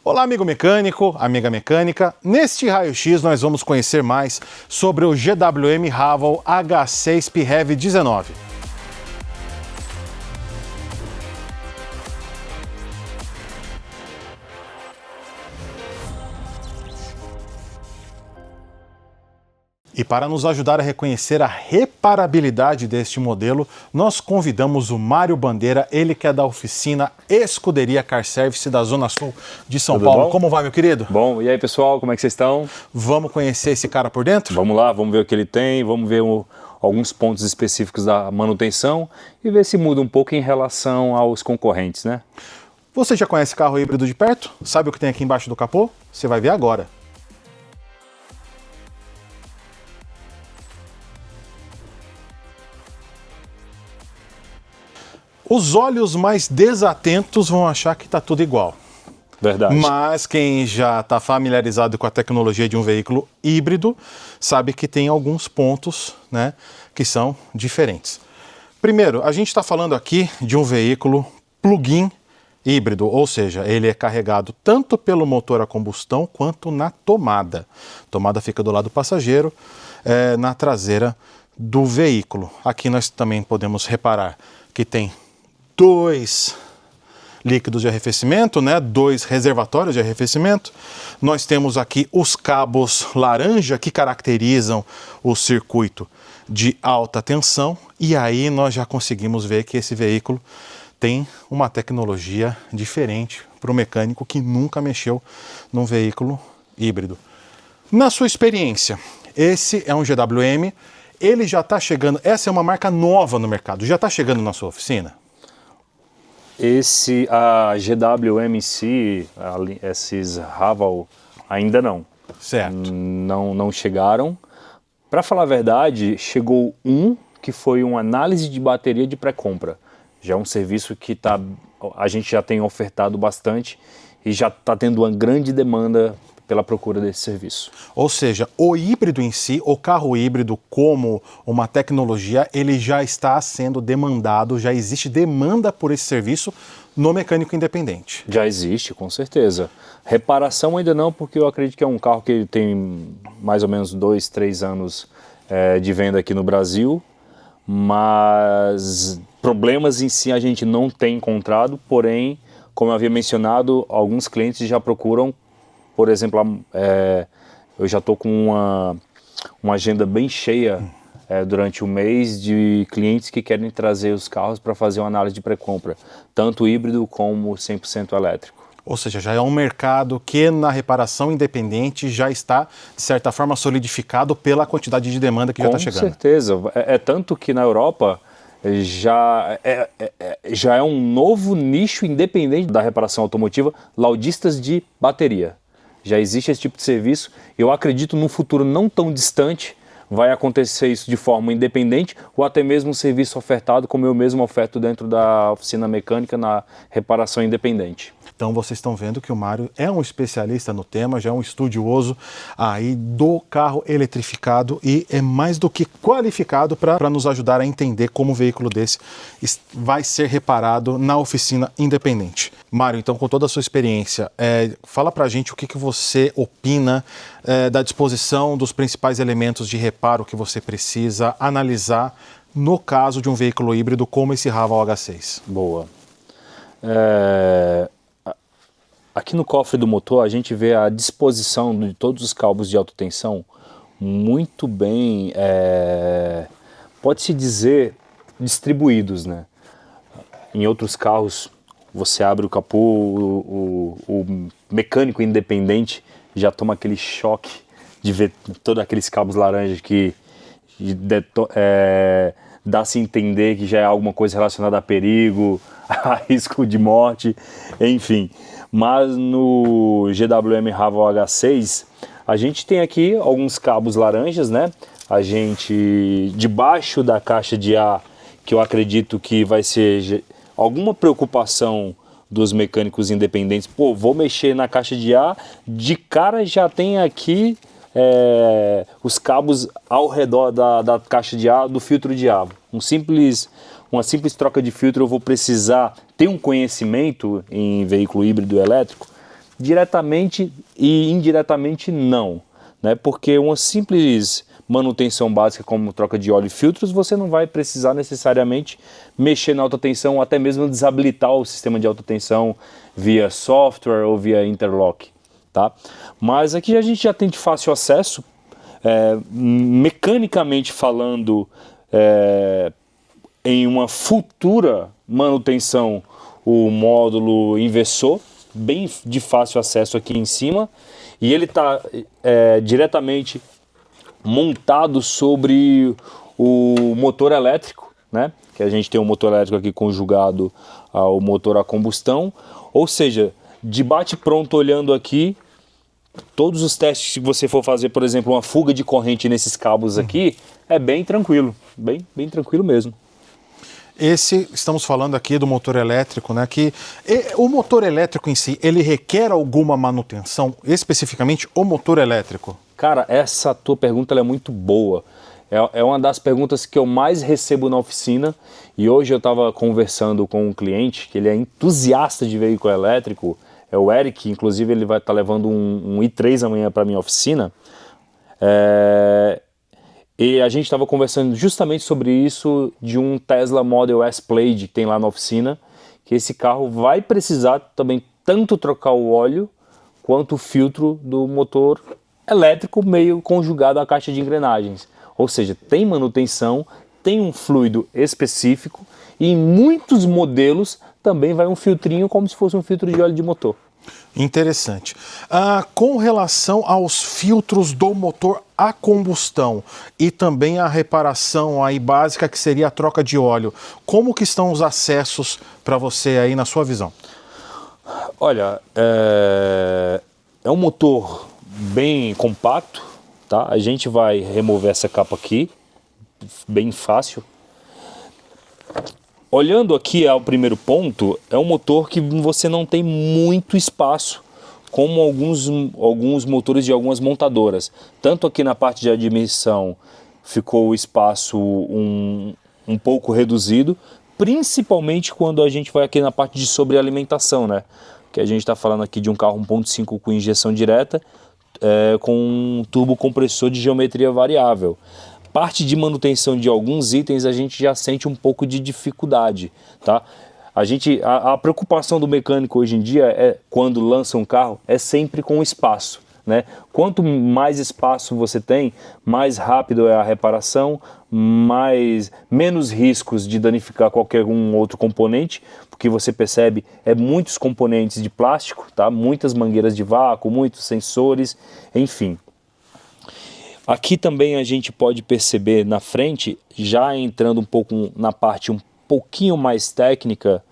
Olá, amigo mecânico, amiga mecânica. Neste raio-x nós vamos conhecer mais sobre o GWM Haval H6 PHEV 19. E para nos ajudar a reconhecer a reparabilidade deste modelo, nós convidamos o Mário Bandeira, ele que é da oficina Escuderia Car Service da Zona Sul de São Paulo. Bom? Como vai, meu querido? Bom, e aí pessoal, como é que vocês estão? Vamos conhecer esse cara por dentro? Vamos lá, vamos ver o que ele tem, vamos ver alguns pontos específicos da manutenção e ver se muda um pouco em relação aos concorrentes, né? Você já conhece carro híbrido de perto? Sabe o que tem aqui embaixo do capô? Você vai ver agora. Os olhos mais desatentos vão achar que está tudo igual. Verdade. Mas quem já está familiarizado com a tecnologia de um veículo híbrido sabe que tem alguns pontos, né, que são diferentes. Primeiro, a gente está falando aqui de um veículo plug-in híbrido, ou seja, ele é carregado tanto pelo motor a combustão quanto na tomada. A tomada fica do lado do passageiro, na traseira do veículo. Aqui nós também podemos reparar que tem dois líquidos de arrefecimento, né? Dois reservatórios de arrefecimento. Nós temos aqui os cabos laranja que caracterizam o circuito de alta tensão, e aí nós já conseguimos ver que esse veículo tem uma tecnologia diferente para o mecânico que nunca mexeu num veículo híbrido. Na sua experiência, esse é um GWM, ele já está chegando, essa é uma marca nova no mercado, já está chegando na sua oficina? A GWMC, esses Haval, ainda não. Certo. Não chegaram. Para falar a verdade, chegou um que foi uma análise de bateria de pré-compra. Já é um serviço que a gente já tem ofertado bastante e já está tendo uma grande demanda pela procura desse serviço. Ou seja, o híbrido em si, o carro híbrido como uma tecnologia, ele já está sendo demandado, já existe demanda por esse serviço no mecânico independente. Já existe, com certeza. Reparação ainda não, porque eu acredito que é um carro que tem mais ou menos 2, 3 anos de venda aqui no Brasil, mas problemas em si a gente não tem encontrado, porém, como eu havia mencionado, alguns clientes já procuram. Por exemplo, eu já estou com uma agenda bem cheia durante o mês de clientes que querem trazer os carros para fazer uma análise de pré-compra, tanto híbrido como 100% elétrico. Ou seja, já é um mercado que na reparação independente já está, de certa forma, solidificado pela quantidade de demanda que já está chegando. Com certeza. Tanto que na Europa já é um novo nicho independente da reparação automotiva, laudistas de bateria. Já existe esse tipo de serviço. Eu acredito num futuro não tão distante vai acontecer isso de forma independente ou até mesmo um serviço ofertado como eu mesmo oferto dentro da oficina mecânica na reparação independente. Então vocês estão vendo que o Mário é um especialista no tema, já é um estudioso aí do carro eletrificado e é mais do que qualificado para nos ajudar a entender como um veículo desse vai ser reparado na oficina independente. Mário, então com toda a sua experiência, fala pra gente o que você opina da disposição dos principais elementos de reparo que você precisa analisar no caso de um veículo híbrido como esse Haval H6. Boa. Aqui no cofre do motor a gente vê a disposição de todos os cabos de alta tensão muito bem, pode-se dizer, distribuídos, né? Em outros carros você abre o capô, o mecânico independente já toma aquele choque de ver todos aqueles cabos laranjas que dá-se a entender que já é alguma coisa relacionada a perigo, a risco de morte, enfim. Mas no GWM Haval H6, a gente tem aqui alguns cabos laranjas, né? A gente, debaixo da caixa de ar, que eu acredito que vai ser alguma preocupação dos mecânicos independentes. Pô, vou mexer na caixa de ar, de cara já tem aqui os cabos ao redor da caixa de ar, do filtro de ar. Uma simples troca de filtro, eu vou precisar ter um conhecimento em veículo híbrido elétrico diretamente e indiretamente não, né? Porque uma simples manutenção básica como troca de óleo e filtros, você não vai precisar necessariamente mexer na alta tensão ou até mesmo desabilitar o sistema de alta tensão via software ou via interlock, tá? Mas aqui a gente já tem de fácil acesso, mecanicamente falando, em uma futura manutenção, o módulo inversor, bem de fácil acesso aqui em cima, e ele está diretamente montado sobre o motor elétrico, né? Que a gente tem um motor elétrico aqui conjugado ao motor a combustão, ou seja, de bate-pronto olhando aqui, todos os testes que você for fazer, por exemplo, uma fuga de corrente nesses cabos aqui, é bem tranquilo, bem tranquilo mesmo. Estamos falando aqui do motor elétrico, né? Que o motor elétrico em si, ele requer alguma manutenção, especificamente o motor elétrico? Cara, essa tua pergunta ela é muito boa. É uma das perguntas que eu mais recebo na oficina, e hoje eu estava conversando com um cliente que ele é entusiasta de veículo elétrico, é o Eric, inclusive ele vai estar levando um i3 amanhã para minha oficina. E a gente estava conversando justamente sobre isso de um Tesla Model S Plaid que tem lá na oficina, que esse carro vai precisar também tanto trocar o óleo quanto o filtro do motor elétrico meio conjugado à caixa de engrenagens. Ou seja, tem manutenção, tem um fluido específico e em muitos modelos também vai um filtrinho como se fosse um filtro de óleo de motor. Interessante. Com relação aos filtros do motor a combustão e também a reparação aí básica que seria a troca de óleo, como que estão os acessos para você aí na sua visão? Olha, é um motor bem compacto, tá? A gente vai remover essa capa aqui, bem fácil. Olhando aqui ao primeiro ponto, é um motor que você não tem muito espaço, como alguns motores de algumas montadoras. Tanto aqui na parte de admissão ficou o espaço um pouco reduzido, principalmente quando a gente vai aqui na parte de sobrealimentação, né? Que a gente está falando aqui de um carro 1.5 com injeção direta, com um turbo compressor de geometria variável. Parte de manutenção de alguns itens a gente já sente um pouco de dificuldade, tá? A preocupação do mecânico hoje em dia quando lança um carro é sempre com o espaço, né? Quanto mais espaço você tem, mais rápido é a reparação, menos riscos de danificar qualquer outro componente, porque você percebe muitos componentes de plástico, tá? Muitas mangueiras de vácuo, muitos sensores, enfim. Aqui também a gente pode perceber na frente, já entrando um pouco na parte um pouquinho mais técnica,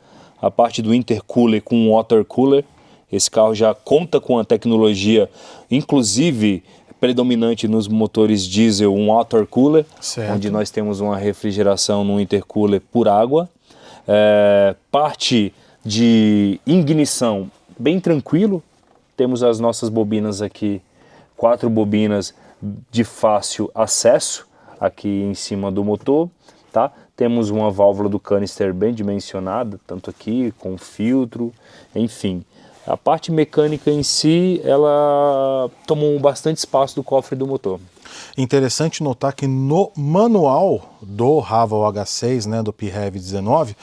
a parte do intercooler com water cooler. Esse carro já conta com a tecnologia, inclusive predominante nos motores diesel, um water cooler, certo, onde nós temos uma refrigeração no intercooler por água. Parte de ignição bem tranquilo, temos as nossas bobinas aqui, 4 bobinas de fácil acesso aqui em cima do motor, tá? Temos uma válvula do canister bem dimensionada, tanto aqui com filtro, enfim. A parte mecânica em si, ela tomou bastante espaço do cofre do motor. Interessante notar que no manual do Haval H6, né, do PHEV 19,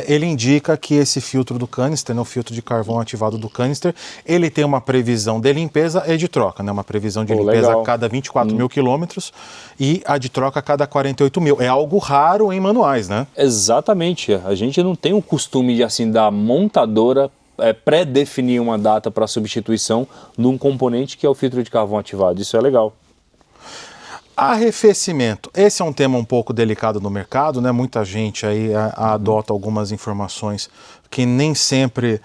ele indica que esse filtro do canister, né, o filtro de carvão ativado do canister, ele tem uma previsão de limpeza e de troca, né, uma previsão de limpeza legal, a cada 24 mil quilômetros e a de troca a cada 48 mil. É algo raro em manuais, né? Exatamente. A gente não tem o costume de, assim, da montadora pré-definir uma data para substituição num componente que é o filtro de carvão ativado. Isso é legal. Arrefecimento, esse é um tema um pouco delicado no mercado, né? Muita gente aí adota algumas informações que nem sempre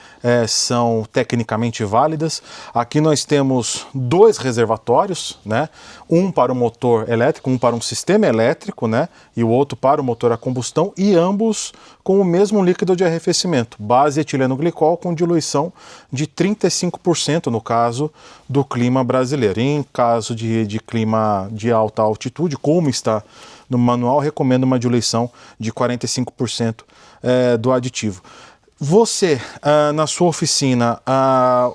são tecnicamente válidas. Aqui nós temos 2 reservatórios, né? Um para o motor elétrico, um para um sistema elétrico, né? E o outro para o motor a combustão, e ambos com o mesmo líquido de arrefecimento, base etileno glicol com diluição de 35% no caso do clima brasileiro. Em caso de clima de alta altitude, como está no manual, recomendo uma diluição de 45% do aditivo. Você, na sua oficina,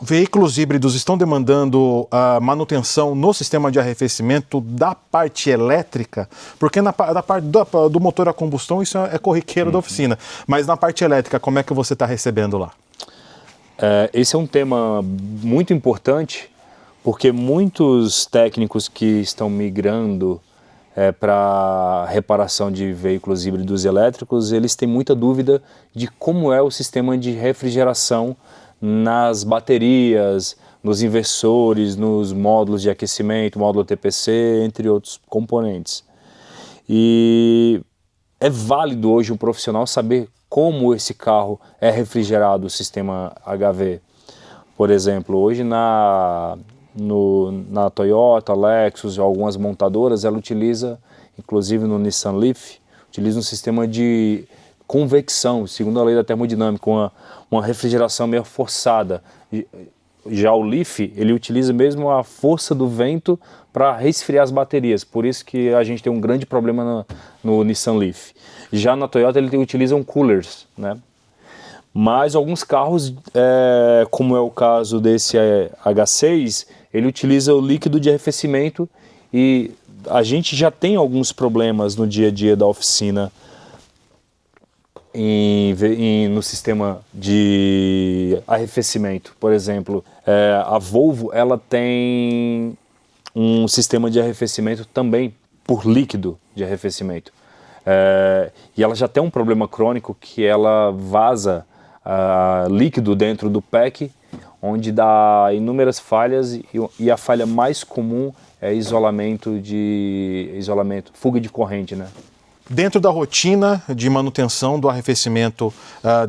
veículos híbridos estão demandando manutenção no sistema de arrefecimento da parte elétrica? Porque da parte do motor a combustão isso é corriqueiro da oficina. Mas na parte elétrica, como é que você está recebendo lá? Esse é um tema muito importante, porque muitos técnicos que estão migrando para reparação de veículos híbridos elétricos, eles têm muita dúvida de como é o sistema de refrigeração nas baterias, nos inversores, nos módulos de aquecimento, módulo TPC, entre outros componentes. E é válido hoje um profissional saber como esse carro é refrigerado, o sistema HV. Por exemplo, hoje na Toyota, Lexus, algumas montadoras, ela utiliza, inclusive no Nissan Leaf, utiliza um sistema de convecção, segundo a lei da termodinâmica, uma refrigeração meio forçada. Já o Leaf, ele utiliza mesmo a força do vento para resfriar as baterias, por isso que a gente tem um grande problema no Nissan Leaf. Já na Toyota, ele utilizam coolers, né? Mas alguns carros, como é o caso desse H6, ele utiliza o líquido de arrefecimento e a gente já tem alguns problemas no dia a dia da oficina no sistema de arrefecimento. Por exemplo, a Volvo ela tem um sistema de arrefecimento também por líquido de arrefecimento. E ela já tem um problema crônico que ela vaza líquido dentro do pack, onde dá inúmeras falhas e a falha mais comum é fuga de corrente, né? Dentro da rotina de manutenção do arrefecimento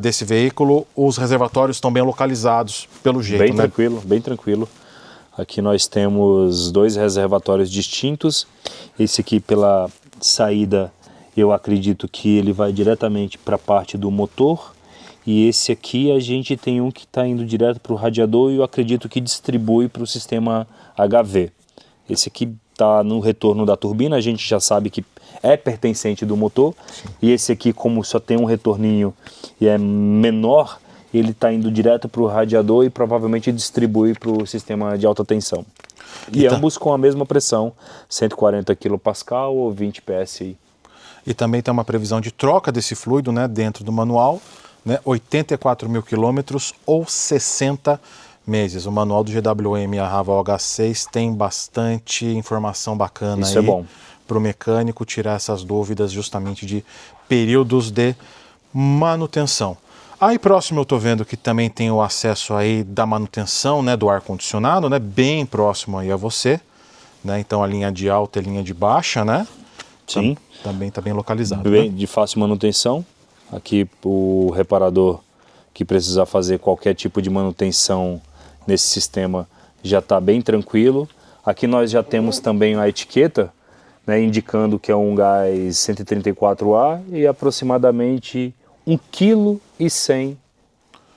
desse veículo, os reservatórios estão bem localizados, pelo jeito, bem né? Tranquilo, bem tranquilo. Aqui nós temos 2 reservatórios distintos. Esse aqui pela saída, eu acredito que ele vai diretamente para a parte do motor. E esse aqui a gente tem um que está indo direto para o radiador e eu acredito que distribui para o sistema HV. Esse aqui está no retorno da turbina, a gente já sabe que é pertencente do motor. Sim. E esse aqui, como só tem um retorninho e é menor, ele está indo direto para o radiador e provavelmente distribui para o sistema de alta tensão. E ambos com a mesma pressão, 140 kPa ou 20 PSI. E também tem uma previsão de troca desse fluido, né, dentro do manual, né, 84 mil quilômetros ou 60 meses. O manual do GWM Haval H6 tem bastante informação bacana. Isso aí, é bom para o mecânico tirar essas dúvidas justamente de períodos de manutenção. Aí próximo eu estou vendo que também tem o acesso aí da manutenção, né, do ar-condicionado, né, bem próximo aí a você, né, então a linha de alta e a linha de baixa, né? Sim. Também está bem localizado. Bem, né? de fácil manutenção. Aqui o reparador que precisar fazer qualquer tipo de manutenção nesse sistema já está bem tranquilo. Aqui nós já temos também a etiqueta, né, indicando que é um gás 134A e aproximadamente 1,1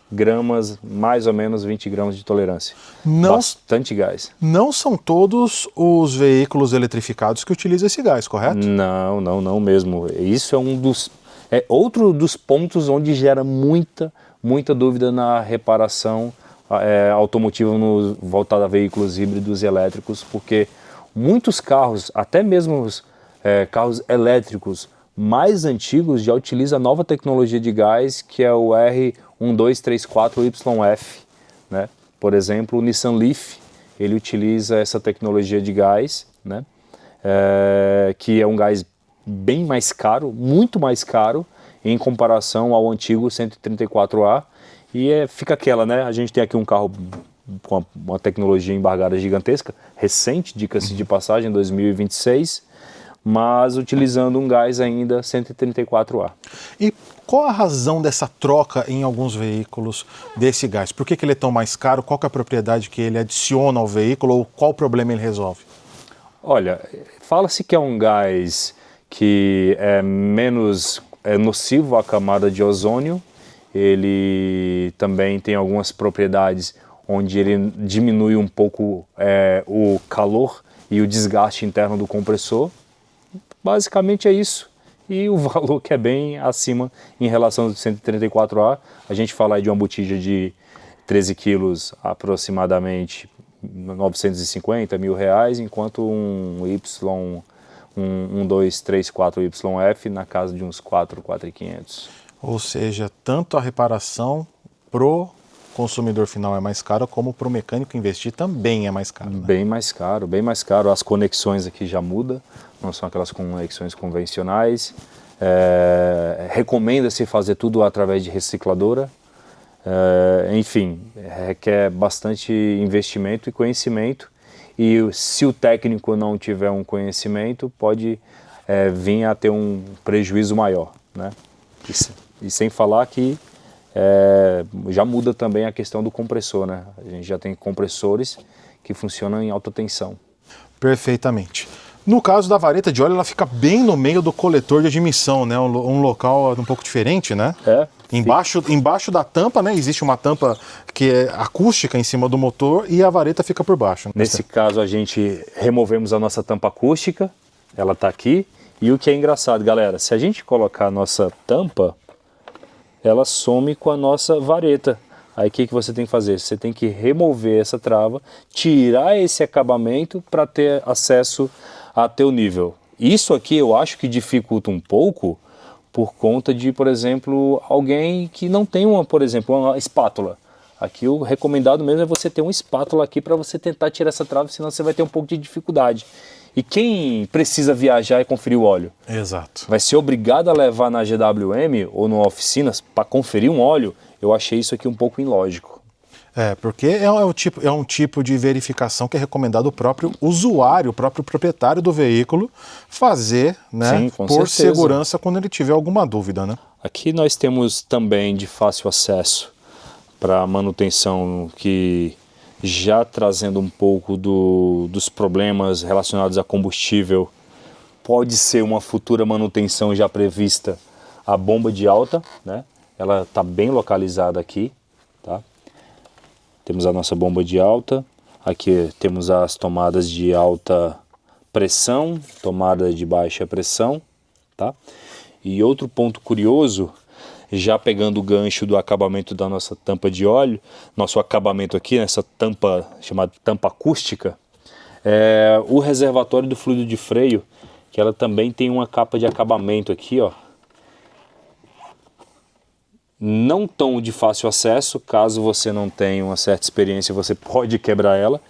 kg, mais ou menos 20 gramas de tolerância. Bastante gás. Não são todos os veículos eletrificados que utilizam esse gás, correto? Não mesmo. Isso é outro dos pontos onde gera muita dúvida na reparação automotiva voltada a veículos híbridos e elétricos, porque muitos carros, até mesmo carros elétricos mais antigos, já utilizam a nova tecnologia de gás, que é o R1234YF, né? Por exemplo, o Nissan Leaf, ele utiliza essa tecnologia de gás, né? Que é um gás bem mais caro, muito mais caro, em comparação ao antigo 134A. E fica aquela, né? A gente tem aqui um carro com uma tecnologia embargada gigantesca, recente, diga-se de passagem, 2026, mas utilizando um gás ainda 134A. E qual a razão dessa troca em alguns veículos desse gás? Por que ele é tão mais caro? Qual que é a propriedade que ele adiciona ao veículo ou qual problema ele resolve? Olha, fala-se que é um gás que é menos nocivo à camada de ozônio. Ele também tem algumas propriedades onde ele diminui um pouco o calor e o desgaste interno do compressor. Basicamente é isso. e o valor que é bem acima em relação ao 134A. A gente fala aí de uma botija de 13 quilos, aproximadamente 950 mil reais, enquanto um Y, um 234 YF na casa de uns 4.500. Ou seja, tanto a reparação pro consumidor final é mais cara, como para o mecânico investir também é mais caro. Né? Bem mais caro, bem mais caro. As conexões aqui já mudam, não são aquelas conexões convencionais. Recomenda-se fazer tudo através de recicladora. Enfim, requer bastante investimento e conhecimento. E se o técnico não tiver um conhecimento, pode vir a ter um prejuízo maior, né? E sem falar que já muda também a questão do compressor, né? A gente já tem compressores que funcionam em alta tensão. Perfeitamente. No caso da vareta de óleo, ela fica bem no meio do coletor de admissão, né? Um local um pouco diferente, né? Embaixo da tampa, né? Existe uma tampa que é acústica em cima do motor e a vareta fica por baixo. Nesse caso, a gente removemos a nossa tampa acústica, ela está aqui. E o que é engraçado, galera, se a gente colocar a nossa tampa, ela some com a nossa vareta. Aí o que você tem que fazer? Você tem que remover essa trava, tirar esse acabamento para ter acesso a teu nível. Isso aqui eu acho que dificulta um pouco por conta de, por exemplo, alguém que não tem por exemplo, uma espátula. Aqui o recomendado mesmo é você ter uma espátula aqui para você tentar tirar essa trava, senão você vai ter um pouco de dificuldade. E quem precisa viajar e conferir o óleo? Exato. Vai ser obrigado a levar na GWM ou na oficina para conferir um óleo. Eu achei isso aqui um pouco ilógico. Porque é um tipo de verificação que é recomendado o próprio usuário, o próprio proprietário do veículo fazer, né? Sim, com por certeza. Segurança quando ele tiver alguma dúvida, né? Aqui nós temos também de fácil acesso para manutenção, que já trazendo um pouco dos problemas relacionados a combustível, pode ser uma futura manutenção já prevista, a bomba de alta, né? Ela está bem localizada aqui, tá? Temos a nossa bomba de alta, aqui temos as tomadas de alta pressão, tomada de baixa pressão, tá? E outro ponto curioso, já pegando o gancho do acabamento da nossa tampa de óleo, nosso acabamento aqui, nessa tampa chamada tampa acústica, o reservatório do fluido de freio, que ela também tem uma capa de acabamento aqui, ó. Não tão de fácil acesso, caso você não tenha uma certa experiência, você pode quebrar ela.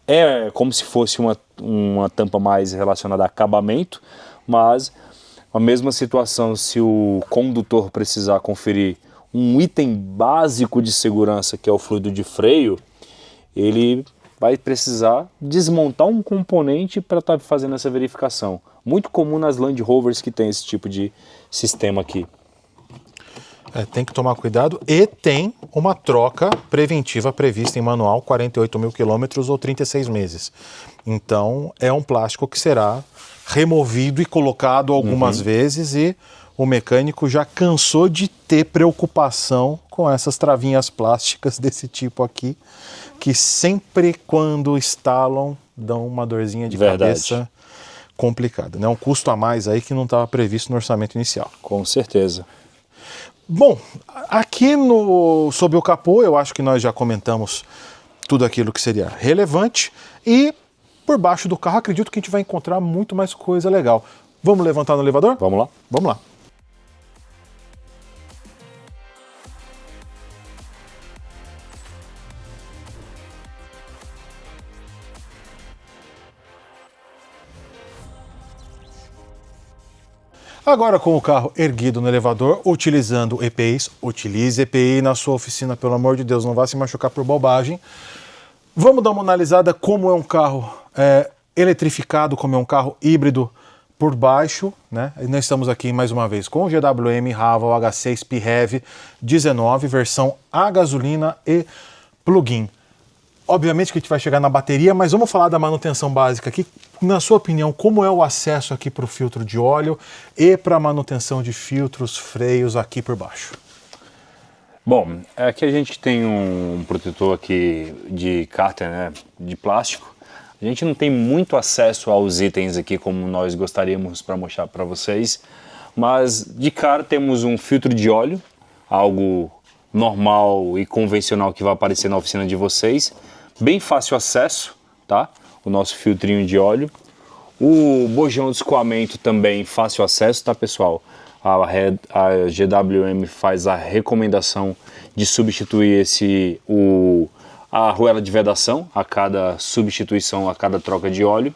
É como se fosse uma tampa mais relacionada a acabamento, mas a mesma situação, se o condutor precisar conferir um item básico de segurança, que é o fluido de freio, ele vai precisar desmontar um componente para estar fazendo essa verificação. Muito comum nas Land Rovers que tem esse tipo de sistema aqui. Tem que tomar cuidado e tem uma troca preventiva prevista em manual, 48 mil quilômetros ou 36 meses. Então é um plástico que será removido e colocado algumas vezes, e o mecânico já cansou de ter preocupação com essas travinhas plásticas desse tipo aqui, que sempre quando instalam dão uma dorzinha de cabeça complicada. É um custo a mais aí que não estava previsto no orçamento inicial. Com certeza. Bom, aqui sob o capô eu acho que nós já comentamos tudo aquilo que seria relevante, e por baixo do carro acredito que a gente vai encontrar muito mais coisa legal. Vamos levantar no elevador? Vamos lá? Vamos lá. Agora, com o carro erguido no elevador, utilizando EPIs, utilize EPI na sua oficina, pelo amor de Deus, não vá se machucar por bobagem. Vamos dar uma analisada como é um carro eletrificado, como é um carro híbrido por baixo, né? E nós estamos aqui mais uma vez com o GWM Haval H6 PHEV 19, versão a gasolina e plug-in. Obviamente que a gente vai chegar na bateria, mas vamos falar da manutenção básica aqui. Na sua opinião, como é o acesso aqui para o filtro de óleo e para a manutenção de filtros, freios aqui por baixo? Bom, aqui a gente tem um protetor aqui de cárter, né, de plástico. A gente não tem muito acesso aos itens aqui como nós gostaríamos para mostrar para vocês, mas de cara temos um filtro de óleo, algo normal e convencional que vai aparecer na oficina de vocês, bem fácil acesso, tá? O nosso filtrinho de óleo. O bojão de escoamento também fácil acesso, tá, pessoal? A GWM faz a recomendação de substituir a arruela de vedação a cada substituição, a cada troca de óleo.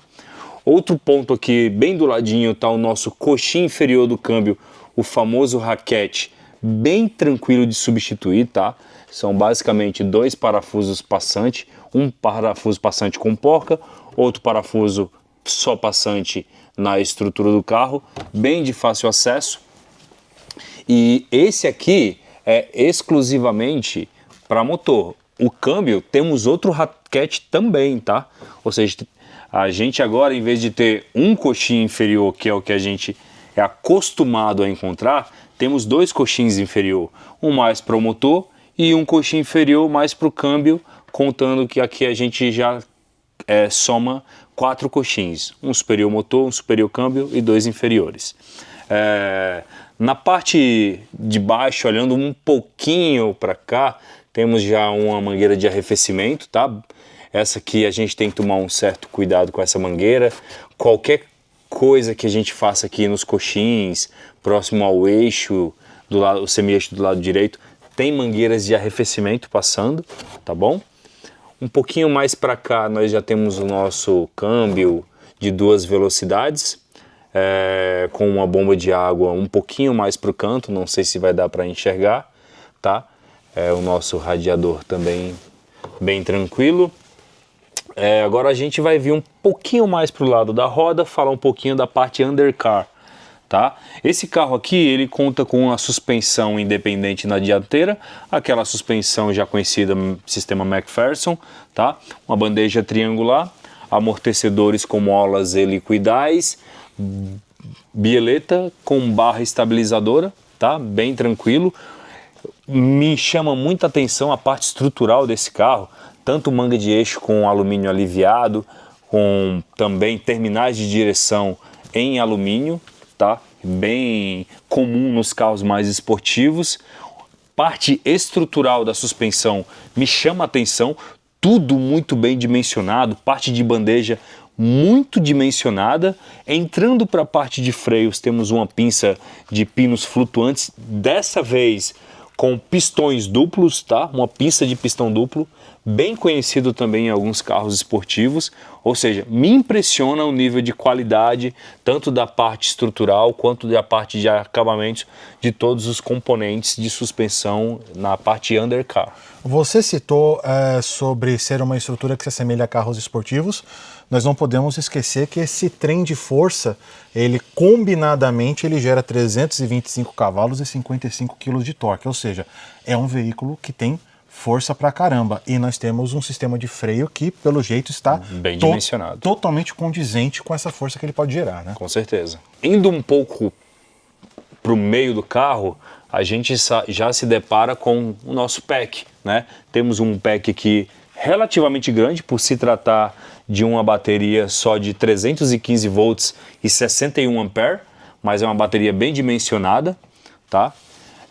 Outro ponto aqui, bem do ladinho, está o nosso coxim inferior do câmbio, o famoso raquete, bem tranquilo de substituir, tá? São basicamente 2 parafusos passante, um parafuso passante com porca, outro parafuso só passante na estrutura do carro, bem de fácil acesso. E esse aqui é exclusivamente para motor. O câmbio, temos outro raquete também, tá? Ou seja, a gente agora, em vez de ter um coxim inferior, que é o que a gente é acostumado a encontrar, temos 2 coxins inferior, um mais para o motor e um coxim inferior mais para o câmbio, contando que aqui a gente já soma 4 coxins, um superior motor, um superior câmbio e 2 inferiores. Na parte de baixo, olhando um pouquinho para cá, temos já uma mangueira de arrefecimento, tá? Essa aqui a gente tem que tomar um certo cuidado com essa mangueira. Qualquer coisa que a gente faça aqui nos coxins, próximo ao eixo, o semi-eixo do lado direito, tem mangueiras de arrefecimento passando, tá bom? Um pouquinho mais para cá nós já temos o nosso câmbio de 2 velocidades, com uma bomba de água um pouquinho mais para o canto, não sei se vai dar para enxergar, tá? O nosso radiador também bem tranquilo. Agora a gente vai vir um pouquinho mais para o lado da roda, falar um pouquinho da parte undercar, tá? Esse carro aqui, ele conta com a suspensão independente na dianteira, aquela suspensão já conhecida, sistema McPherson, tá? Uma bandeja triangular, amortecedores com molas helicoidais, bieleta com barra estabilizadora, tá? Bem tranquilo. Me chama muita atenção a parte estrutural desse carro, tanto manga de eixo com alumínio aliviado, com também terminais de direção em alumínio, tá? Bem comum nos carros mais esportivos. Parte estrutural da suspensão me chama a atenção, tudo muito bem dimensionado, parte de bandeja muito dimensionada. Entrando para a parte de freios, temos uma pinça de pinos flutuantes, dessa vez com pistões duplos, tá? Uma pinça de pistão duplo, bem conhecido também em alguns carros esportivos, ou seja, me impressiona o nível de qualidade, tanto da parte estrutural quanto da parte de acabamento de todos os componentes de suspensão na parte undercar. Você citou sobre ser uma estrutura que se assemelha a carros esportivos. Nós não podemos esquecer que esse trem de força, ele combinadamente ele gera 325 cavalos e 55 kg de torque, ou seja, é um veículo que tem força pra caramba. E nós temos um sistema de freio que, pelo jeito, está bem dimensionado, totalmente condizente com essa força que ele pode gerar, né? Com certeza. Indo um pouco para o meio do carro, a gente já se depara com o nosso pack, né? Temos um pack aqui relativamente grande, por se tratar de uma bateria só de 315 volts e 61 ampere, mas é uma bateria bem dimensionada, tá?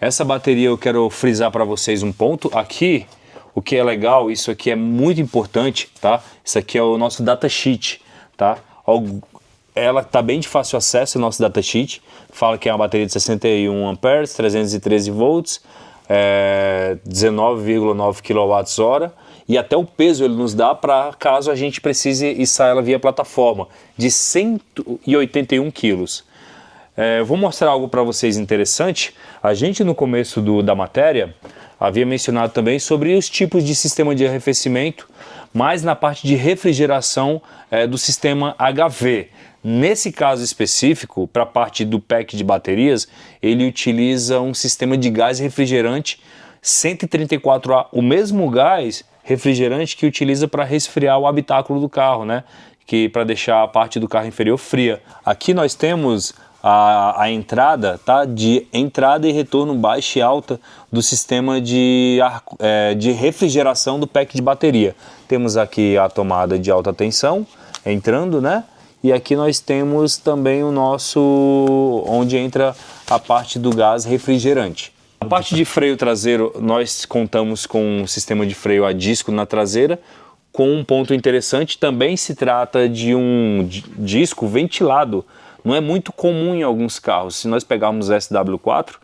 Essa bateria eu quero frisar para vocês um ponto aqui. O que é legal, isso aqui é muito importante, tá? Isso aqui é o nosso datasheet, tá? Ela está bem de fácil acesso, o nosso datasheet. Fala que é uma bateria de 61 amperes, 313 volts, 19,9 kWh. E até o peso ele nos dá para caso a gente precise içar ela via plataforma, de 181 quilos. Vou mostrar algo para vocês interessante. A gente no começo da matéria havia mencionado também sobre os tipos de sistema de arrefecimento, mas na parte de refrigeração do sistema HV. Nesse caso específico, para a parte do pack de baterias, ele utiliza um sistema de gás refrigerante 134A, o mesmo gás refrigerante que utiliza para resfriar o habitáculo do carro, né? Que para deixar a parte do carro inferior fria. Aqui nós temos a entrada, tá? De entrada e retorno baixa e alta do sistema de refrigeração do pack de bateria. Temos aqui a tomada de alta tensão entrando, né? E aqui nós temos também o nosso, onde entra a parte do gás refrigerante. A parte de freio traseiro, nós contamos com um sistema de freio a disco na traseira, com um ponto interessante, também se trata de um disco ventilado. Não é muito comum em alguns carros. Se nós pegarmos o SW4,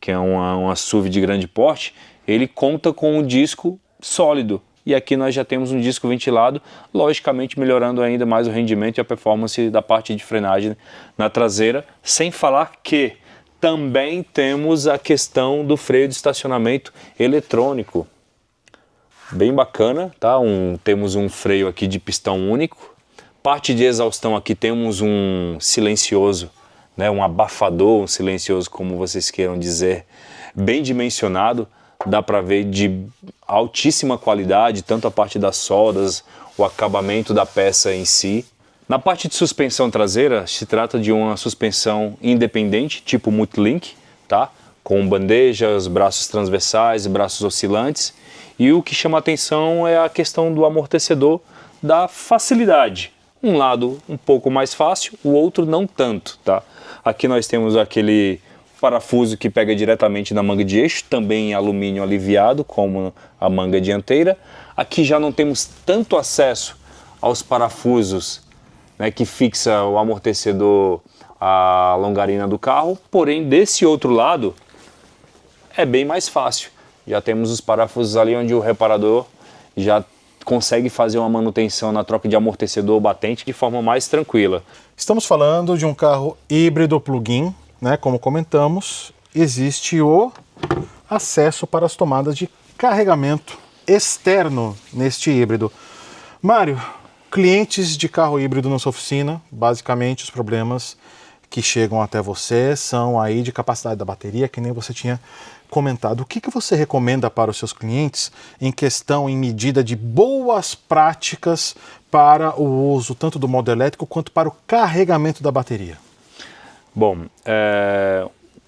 que é uma SUV de grande porte, ele conta com um disco sólido. E aqui nós já temos um disco ventilado, logicamente melhorando ainda mais o rendimento e a performance da parte de frenagem na traseira, sem falar que também temos a questão do freio de estacionamento eletrônico. Bem bacana, tá? Temos um freio aqui de pistão único. Parte de exaustão aqui temos um silencioso, né? Um abafador, um silencioso, como vocês queiram dizer, bem dimensionado. Dá para ver de altíssima qualidade, tanto a parte das soldas, o acabamento da peça em si. Na parte de suspensão traseira, se trata de uma suspensão independente, tipo multilink, tá? Com bandejas, braços transversais, braços oscilantes. E o que chama a atenção é a questão do amortecedor, da facilidade. Um lado um pouco mais fácil, o outro não tanto, tá? Aqui nós temos aquele parafuso que pega diretamente na manga de eixo, também em alumínio aliviado, como a manga dianteira. Aqui já não temos tanto acesso aos parafusos, né, que fixa o amortecedor à longarina do carro, porém desse outro lado é bem mais fácil. Já temos os parafusos ali onde o reparador já consegue fazer uma manutenção na troca de amortecedor batente de forma mais tranquila. Estamos falando de um carro híbrido plug-in, né? Como comentamos, existe o acesso para as tomadas de carregamento externo neste híbrido. Mário, clientes de carro híbrido na sua oficina, basicamente os problemas que chegam até você são aí de capacidade da bateria, que nem você tinha comentado. O que você recomenda para os seus clientes em questão, em medida de boas práticas para o uso tanto do modo elétrico quanto para o carregamento da bateria? Bom,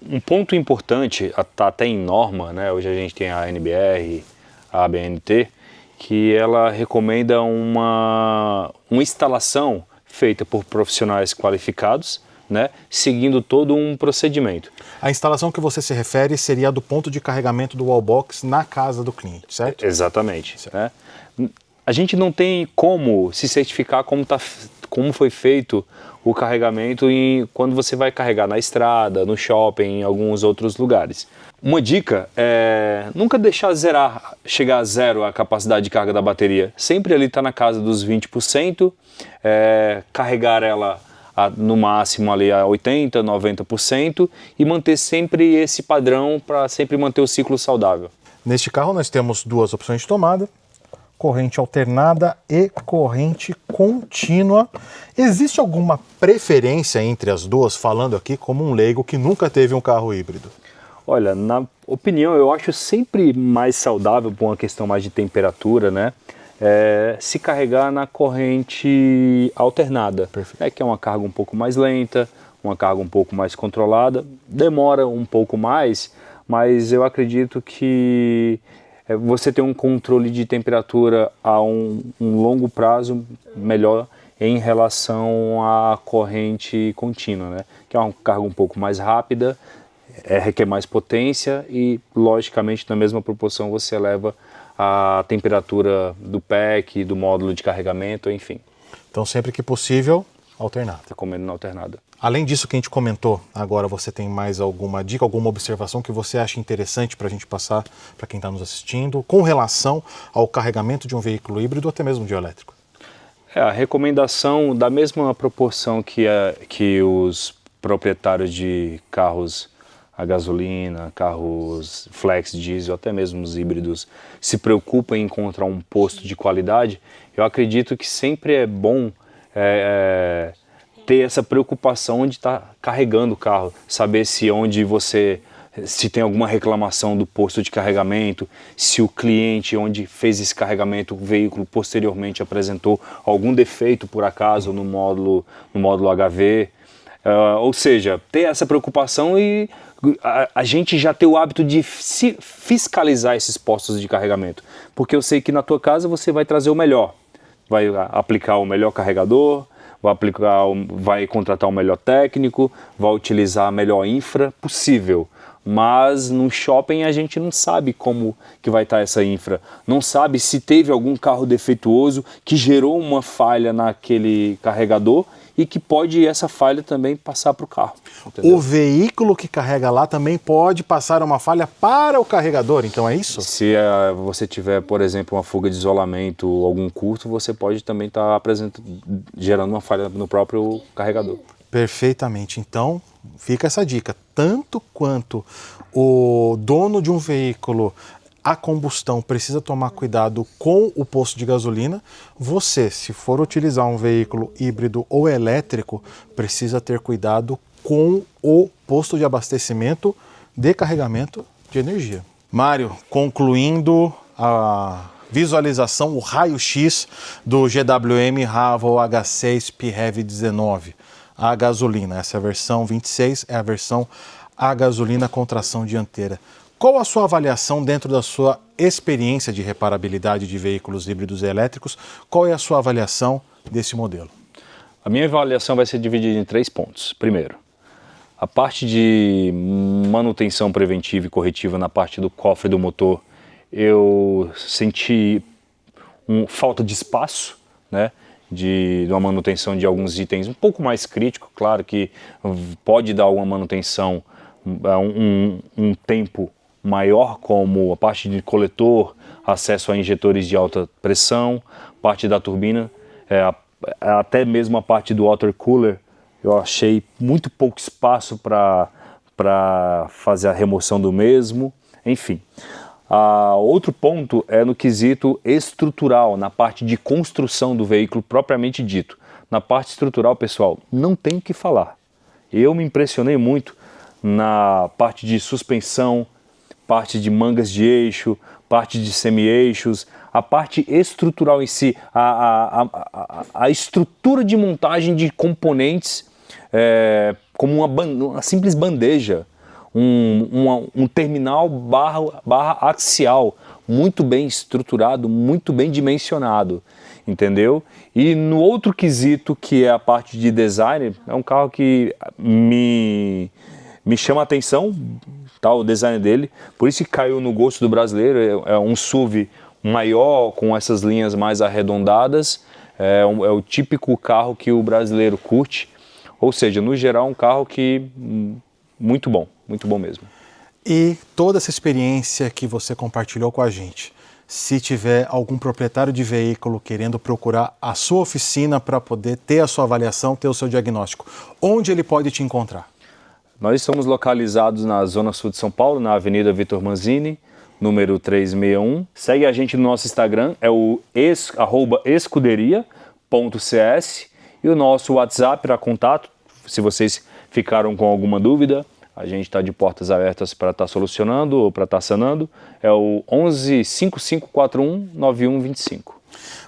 um ponto importante, tá até em norma, né? Hoje a gente tem a NBR, a ABNT, que ela recomenda uma instalação feita por profissionais qualificados, né? Seguindo todo um procedimento. A instalação que você se refere seria do ponto de carregamento do wallbox na casa do cliente, certo? Exatamente. Certo. Né? A gente não tem como se certificar como foi feito o carregamento quando você vai carregar na estrada, no shopping, em alguns outros lugares. Uma dica é nunca deixar chegar a zero a capacidade de carga da bateria. Sempre ali está na casa dos 20%, carregar ela no máximo ali a 80%, 90% e manter sempre esse padrão para sempre manter o ciclo saudável. Neste carro nós temos duas opções de tomada, corrente alternada e corrente contínua. Existe alguma preferência entre as duas, falando aqui como um leigo que nunca teve um carro híbrido? Olha, na opinião, eu acho sempre mais saudável, por uma questão mais de temperatura, né? Se carregar na corrente alternada, né? Que é uma carga um pouco mais lenta, uma carga um pouco mais controlada, demora um pouco mais, mas eu acredito que você tem um controle de temperatura a um longo prazo melhor em relação à corrente contínua, né? Que é uma carga um pouco mais rápida, requer mais potência e, logicamente, na mesma proporção você eleva a temperatura do pack, do módulo de carregamento, enfim. Então, sempre que possível, alternada. Recomendo na alternada. Além disso que a gente comentou, agora você tem mais alguma dica, alguma observação que você acha interessante para a gente passar para quem está nos assistindo, com relação ao carregamento de um veículo híbrido ou até mesmo de elétrico? A recomendação, da mesma proporção que os proprietários de carros a gasolina, carros flex, diesel, até mesmo os híbridos, se preocupam em encontrar um posto de qualidade, eu acredito que sempre é bom ter essa preocupação onde está carregando o carro, saber se tem alguma reclamação do posto de carregamento, se o cliente onde fez esse carregamento, o veículo posteriormente apresentou algum defeito por acaso no módulo HV, ou seja, ter essa preocupação e a gente já ter o hábito de fiscalizar esses postos de carregamento, porque eu sei que na tua casa você vai trazer o melhor, vai aplicar o melhor carregador, vai contratar o melhor técnico, vai utilizar a melhor infra possível. Mas no shopping a gente não sabe como que vai estar essa infra, não sabe se teve algum carro defeituoso que gerou uma falha naquele carregador e que pode essa falha também passar para o carro. Entendeu? O veículo que carrega lá também pode passar uma falha para o carregador, então é isso? Se você tiver, por exemplo, uma fuga de isolamento ou algum curto, você pode também estar gerando uma falha no próprio carregador. Perfeitamente. Então, fica essa dica. Tanto quanto o dono de um veículo a combustão precisa tomar cuidado com o posto de gasolina, você, se for utilizar um veículo híbrido ou elétrico, precisa ter cuidado com o posto de abastecimento de carregamento de energia. Mário, concluindo a visualização, o raio-x do GWM Raval H6 PHEV 19. A gasolina, essa é a versão 26, é a versão a gasolina com tração dianteira. Qual a sua avaliação dentro da sua experiência de reparabilidade de veículos híbridos e elétricos? Qual é a sua avaliação desse modelo? A minha avaliação vai ser dividida em 3 pontos. Primeiro, a parte de manutenção preventiva e corretiva na parte do cofre do motor, eu senti falta de espaço, né? De uma manutenção de alguns itens um pouco mais crítico, claro que pode dar uma manutenção um tempo maior, como a parte de coletor, acesso a injetores de alta pressão, parte da turbina, até mesmo a parte do water cooler, eu achei muito pouco espaço para fazer a remoção do mesmo, enfim. Outro ponto é no quesito estrutural, na parte de construção do veículo propriamente dito. Na parte estrutural, pessoal, não tem o que falar. Eu me impressionei muito na parte de suspensão, parte de mangas de eixo, parte de semi-eixos, a parte estrutural em si, a estrutura de montagem de componentes como uma simples bandeja. Um terminal barra axial, muito bem estruturado, muito bem dimensionado, entendeu? E no outro quesito, que é a parte de design, é um carro que me chama a atenção, tá, o design dele, por isso que caiu no gosto do brasileiro. É um SUV maior, com essas linhas mais arredondadas, é o típico carro que o brasileiro curte, ou seja, no geral um carro que muito bom mesmo. E toda essa experiência que você compartilhou com a gente, se tiver algum proprietário de veículo querendo procurar a sua oficina para poder ter a sua avaliação, ter o seu diagnóstico, onde ele pode te encontrar? Nós estamos localizados na Zona Sul de São Paulo, na Avenida Vitor Manzini, número 361. Segue a gente no nosso Instagram, é o @escuderia.cs, e o nosso WhatsApp para contato, se vocês ficaram com alguma dúvida, a gente está de portas abertas para estar solucionando ou para estar sanando, é o 11 5541 9125.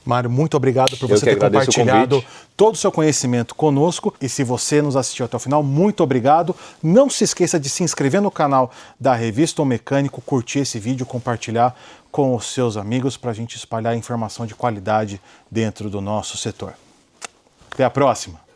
Mário, muito obrigado por você ter compartilhado todo o seu conhecimento conosco. E se você nos assistiu até o final, muito obrigado. Não se esqueça de se inscrever no canal da Revista O Mecânico, curtir esse vídeo, compartilhar com os seus amigos para a gente espalhar informação de qualidade dentro do nosso setor. Até a próxima!